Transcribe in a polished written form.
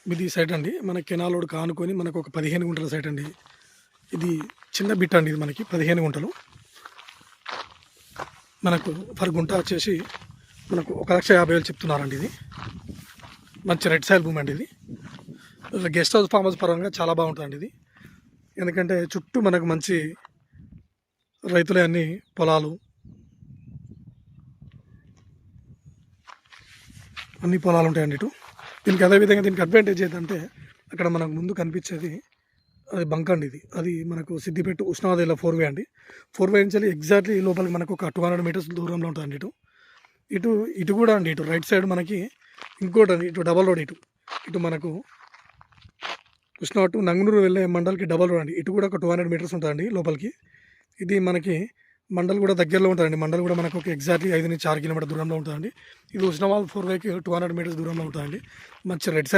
ఇది సైట్ అండి. మన కెనాల్ రోడ్ కానుకొని మనకు ఒక 15 గుంటల సైట్ అండి. ఇది చిన్న బిట్ అండి. ఇది మనకి 15 గుంటలు. మనకు పర్ గుంట వచ్చేసి మనకు 1,50,000 చెప్తున్నారండి. ఇది మంచి రెడ్ సాయిల్ భూమి అండి. ఇది గెస్ట్ హౌస్ ఫామ్ హౌస్ పరంగా చాలా బాగుంటుందండి. ఇది ఎందుకంటే చుట్టూ మనకు మంచి రైతులే అన్ని పొలాలు, అన్ని పొలాలు ఉంటాయండి ఇటు. దీనికి అదేవిధంగా దీనికి అడ్వాంటేజ్ ఏంటంటే అక్కడ మనకు ముందు కనిపించేది అది బంక్ అండి. ఇది అది మనకు సిద్దిపేట ఉష్ణాదేవిలో 4 వే అండి. 4 వే నుంచి ఎగ్జాక్ట్లీ లోపలికి మనకు ఒక 200 మీటర్స్ దూరంలో ఉంటుందండి. ఇటు ఇటు కూడా అండి. ఇటు రైట్ సైడ్ మనకి ఇంకోటి అండి. ఇటు డబల్ రోడ్. ఇటు మనకు కృష్ణా టు నంగనూరు వెళ్ళే మండల్కి డబల్ రోడ్ అండి. ఇటు కూడా ఒక 200 మీటర్స్ ఉంటుందండి లోపలికి. ఇది మనకి మండల్ కూడా దగ్గరలో ఉంటుందండి. మండల్ కూడా మనకు ఒక ఎగ్జాక్ట్లీ 5 నుంచి 6 కిలోమీటర్ దూరంలో ఉంటుందండి. ఇది ఉస్నాబాద్ 4 వేకి 200 మీటర్స్ దూరంలో ఉంటుందండి. మంచి రెడ్ సైడ్